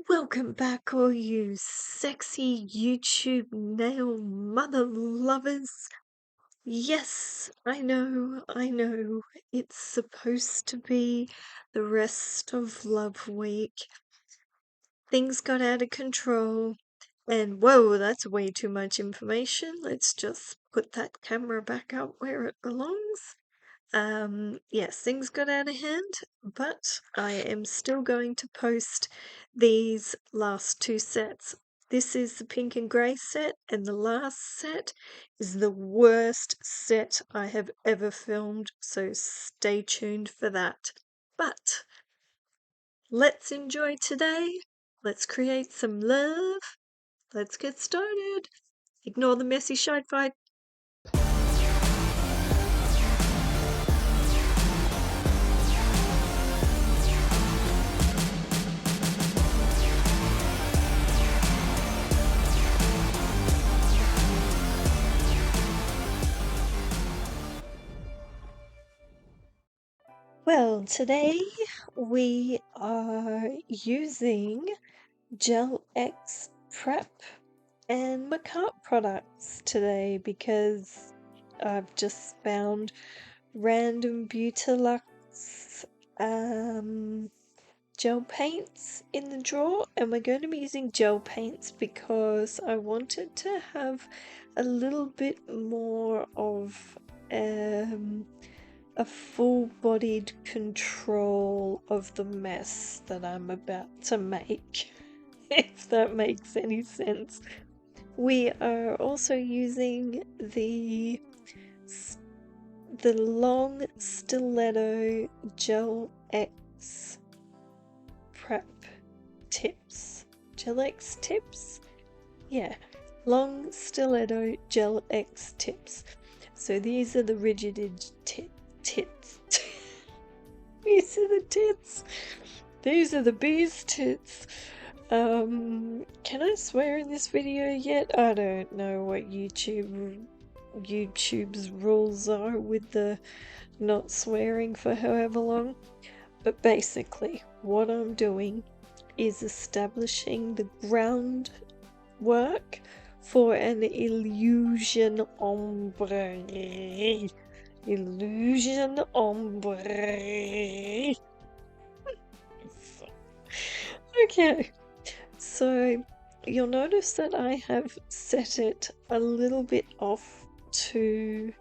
Welcome back, all you sexy YouTube nail mother lovers. Yes, I know, it's supposed to be the rest of Love Week. Things got out of control, and whoa, that's way too much information. Let's just put that camera back up where it belongs. Yes, things got out of hand, but I am still going to post these last two sets. This is the pink and grey set, and the last set is the worst set I have ever filmed, so stay tuned for that. But let's enjoy today. Let's create some love. Let's get started. Ignore the messy shite fight. Well, today we are using GEL-X Prep and Makartt products today because I've just found random Beautilux gel paints in the drawer, and we're going to be using gel paints because I wanted to have a little bit more of a full-bodied control of the mess that I'm about to make, if that makes any sense. We are also using the long stiletto GEL-X prep tips. GEL-X tips? Yeah, long stiletto GEL-X tips. So these are the rigided tits. These are the tits. These are the bee's tits. Can I swear in this video yet? I don't know what YouTube's rules are with the not swearing for however long. But basically, what I'm doing is establishing the groundwork for an illusion ombre. Illusion ombre. Okay, so you'll notice that I have set it a little bit off to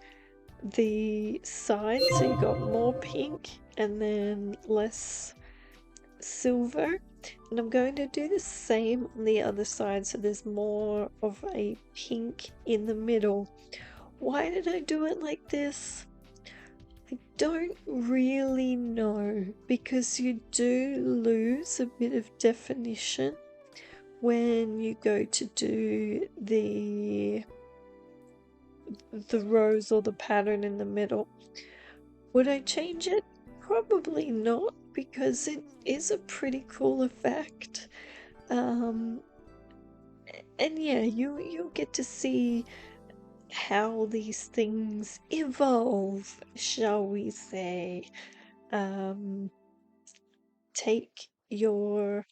the side, so you got more pink and then less silver, and I'm going to do the same on the other side so there's more of a pink in the middle. Why did I do it like this? I don't really know, because you do lose a bit of definition when you go to do the rose or the pattern in the middle. Would I change it? Probably not, because it is a pretty cool effect. And yeah, you'll get to see how these things evolve, shall we say. Take your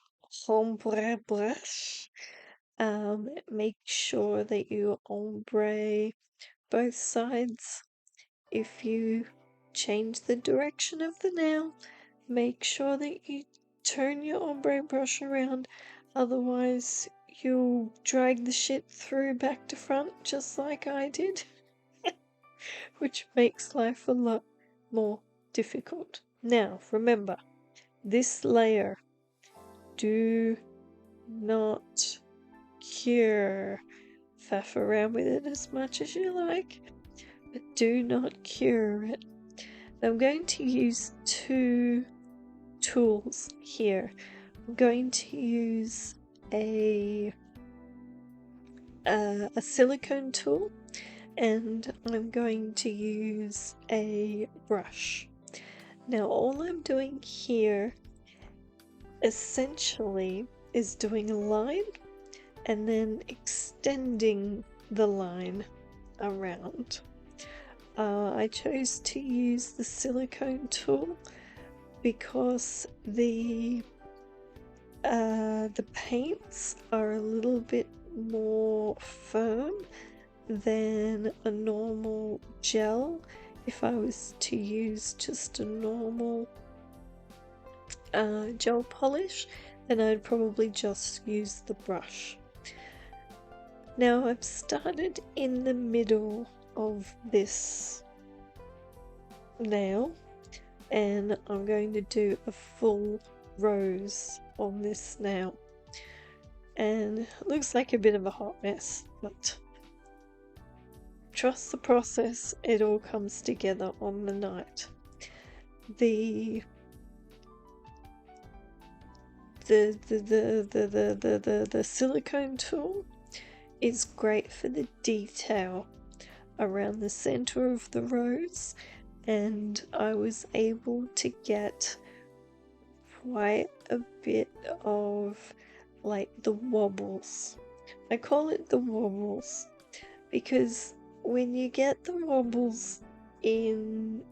ombre brush, make sure that you ombre both sides. If you change the direction of the nail, make sure that you turn your ombre brush around, otherwise you'll drag the shit through back to front just like I did, which makes life a lot more difficult. Now remember, this layer, do not cure. Faff around with it as much as you like, but do not cure it. I'm going to use two tools here. I'm going to use a silicone tool, and I'm going to use a brush. Now all I'm doing here essentially is doing a line and then extending the line around. I chose to use the silicone tool because the The paints are a little bit more firm than a normal gel. If I was to use just a normal gel polish, then I'd probably just use the brush. Now I've started in the middle of this nail, and I'm going to do a full rose on this nail, and it looks like a bit of a hot mess, but trust the process, it all comes together on the night. The silicone tool is great for the detail around the center of the rose, and I was able to get quite a bit of like the wobbles. I call it the wobbles because when you get the wobbles in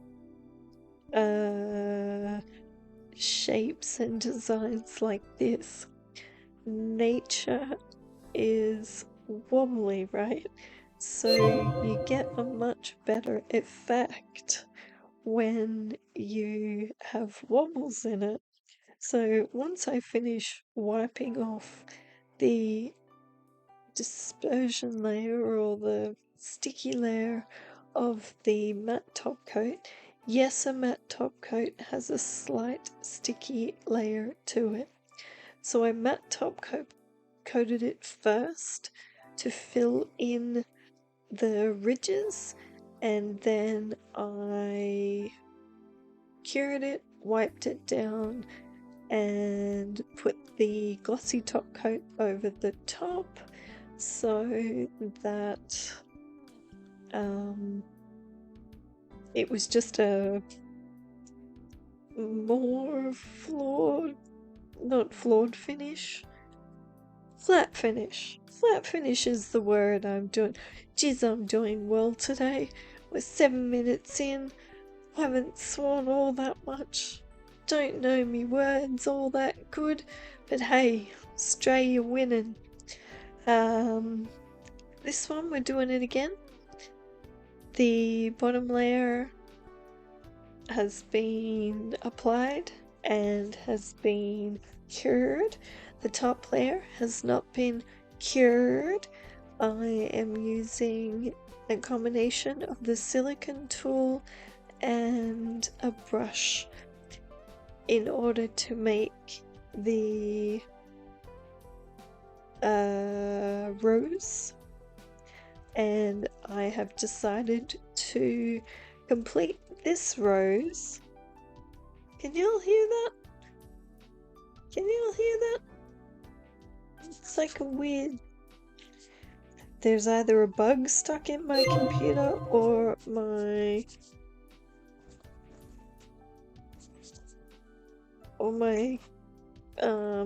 shapes and designs like this, nature is wobbly, right? So you get a much better effect when you have wobbles in it. So once I finish wiping off the dispersion layer or the sticky layer of the matte top coat, yes, a matte top coat has a slight sticky layer to it. So I matte top coated it first to fill in the ridges, and then I cured it, wiped it down, and put the glossy top coat over the top so that it was just a more flawed finish. Flat finish. Flat finish is the word I'm doing. Geez, I'm doing well today. We're 7 minutes in. Haven't sworn all that much. Don't know me words all that good. But hey, Australia winning. This one we're doing it again. The bottom layer has been applied and has been cured. The top layer has not been cured. I am using a combination of the silicone tool and a brush in order to make the rose, and I have decided to complete this rose. Can you all hear that? Can you all hear that? It's like a weird... There's either a bug stuck in my computer or my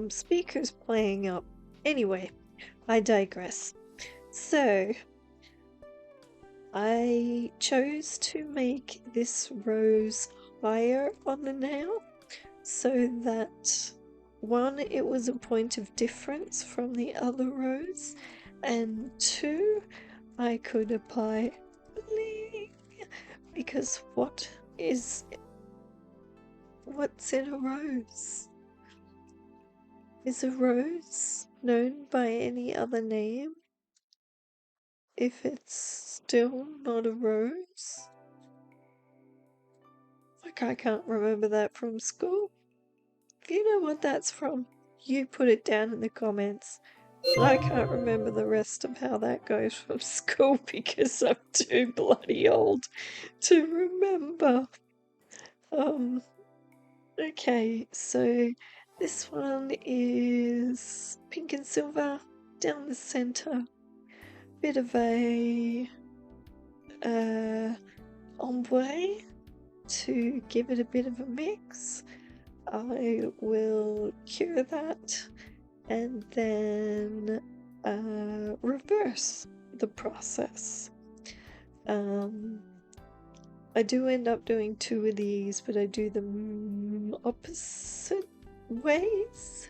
speakers playing up. Anyway, I digress. So I chose to make this rose higher on the nail so that, one, it was a point of difference from the other rose, and two, I could apply Bling, because what's in a rose? Is a rose known by any other name if it's still not a rose? Like, I can't remember that from school. If you know what that's from, you put it down in the comments. But I can't remember the rest of how that goes from school because I'm too bloody old to remember. Okay, so this one is pink and silver down the center. Bit of a ombre to give it a bit of a mix. I will cure that and then reverse the process. I do end up doing 2 of these, but I do them opposite ways.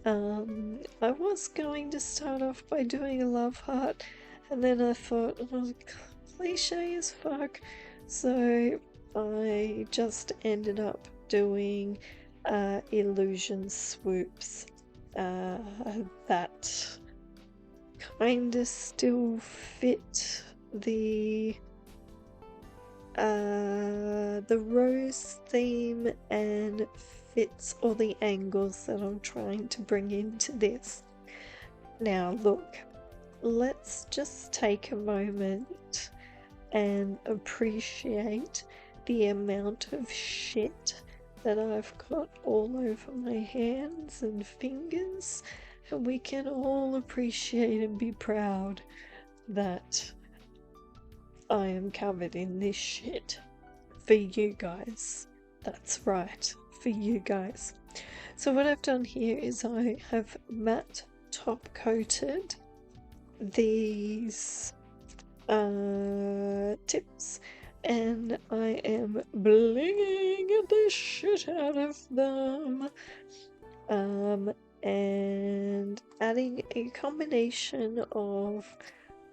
I was going to start off by doing a love heart, and then I thought, oh, cliche as fuck, so I just ended up doing illusion swoops that kinda still fit the rose theme and fits all the angles that I'm trying to bring into this. Now look, let's just take a moment and appreciate the amount of shit that I've got all over my hands and fingers, and we can all appreciate and be proud that I am covered in this shit for you guys. That's right, for you guys. So what I've done here is I have matte top coated these tips, and I am blinging the shit out of them, and adding a combination of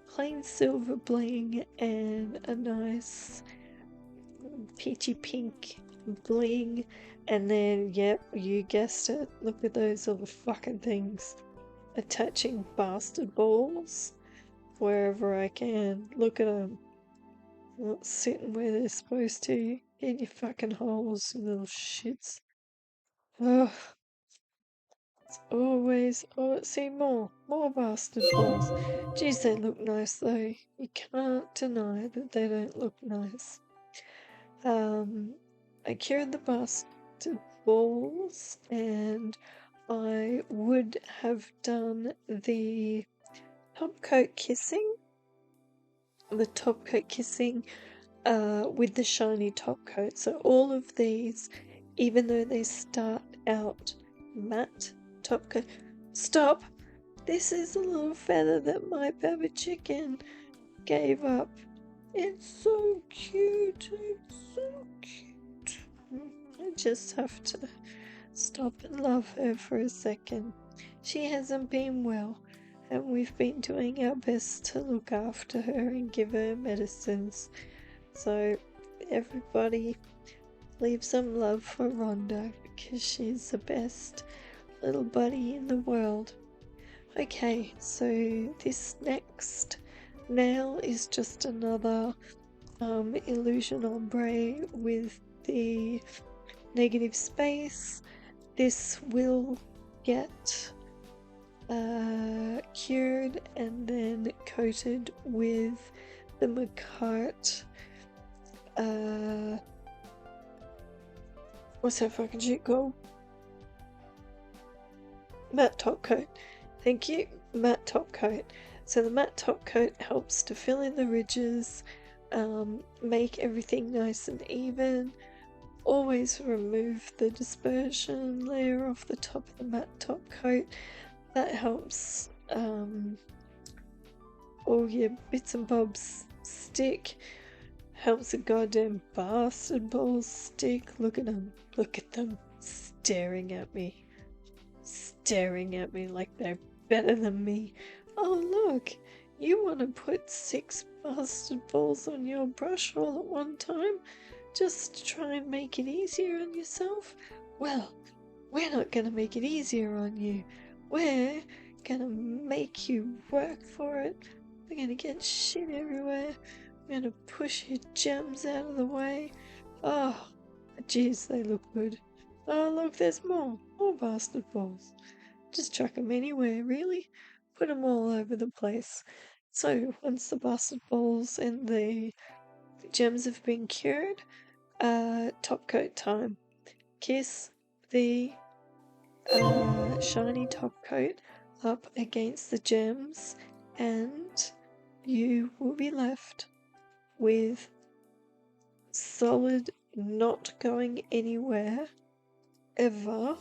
plain silver bling and a nice peachy pink bling, and then yep, you guessed it, look at those little fucking things, attaching bastard balls wherever I can. Look at them, not sitting where they're supposed to. In your fucking holes, you little shits. Ugh. It's always, oh, see, more bastard balls. Geez, they look nice though. You can't deny that they don't look nice. I cured the bastard balls, and I would have done the top coat kissing with the shiny top coat. So all of these, even though they start out matte top coat. Stop! This is a little feather that my baby chicken gave up. It's so cute. It's so cute. I just have to stop and love her for a second. She hasn't been well, and we've been doing our best to look after her and give her medicines. So everybody leave some love for Rhonda, because she's the best little buddy in the world. Okay, so this next nail is just another illusion ombre with the negative space. This will get cured and then coated with the Makartt what's that fucking shit called? Matte top coat. Thank you, matte top coat. So the matte top coat helps to fill in the ridges, make everything nice and even. Always remove the dispersion layer off the top of the matte top coat. That helps all your bits and bobs stick. Helps the goddamn bastard balls stick. Look at them. Look at them staring at me. Staring at me like they're better than me. Oh look, you want to put 6 bastard balls on your brush all at one time just to try and make it easier on yourself? Well, we're not going to make it easier on you. We're going to make you work for it. We're going to get shit everywhere. We're going to push your gems out of the way. Oh, jeez, they look good. Oh, look, there's more bastard balls. Just chuck them anywhere, really. Put them all over the place. So, once the bastard balls and the gems have been cured, top coat time. Kiss the shiny top coat up against the gems, and you will be left with solid, not going anywhere ever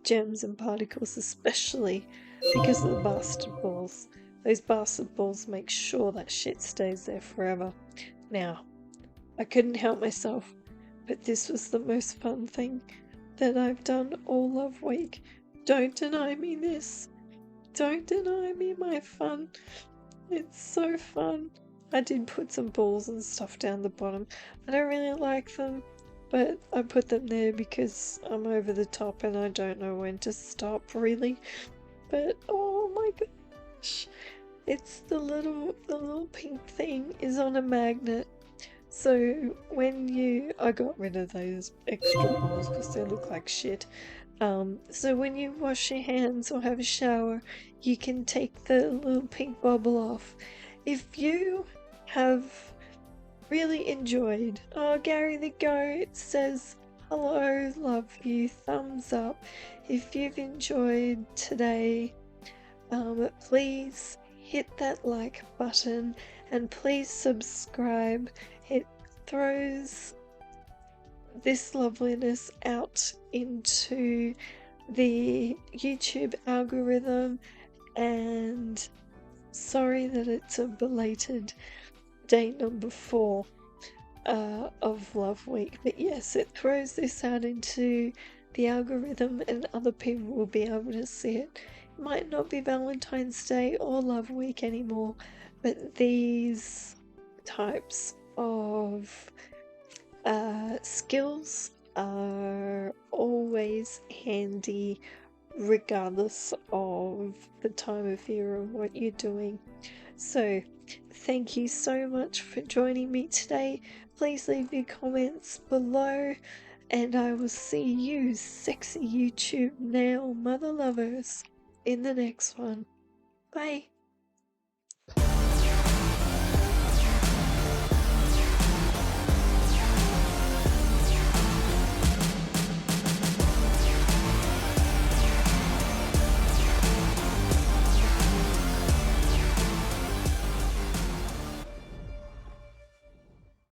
gems and particles, especially because of the bastard balls. Those bastard balls make sure that shit stays there forever. Now, I couldn't help myself, but this was the most fun thing that I've done all Love Week. Don't deny me this. Don't deny me my fun. It's so fun. I did put some balls and stuff down the bottom. I don't really like them, but I put them there because I'm over the top and I don't know when to stop really. But oh my gosh, it's the little pink thing is on a magnet. So when I got rid of those extra balls because they look like shit. So when you wash your hands or have a shower, you can take the little pink bubble off. If you have really enjoyed, oh, Garry the Goat says, hello, love you, thumbs up. If you've enjoyed today, please hit that like button and please subscribe. It throws this loveliness out into the YouTube algorithm, and sorry that it's a belated day number 4 of Love Week, but yes, it throws this out into the algorithm and other people will be able to see it. It might not be Valentine's Day or Love Week anymore, but these types of skills are always handy regardless of the time of year and what you're doing. So thank you so much for joining me today. Please leave your comments below and I will see you sexy YouTube nail mother lovers in the next one. Bye.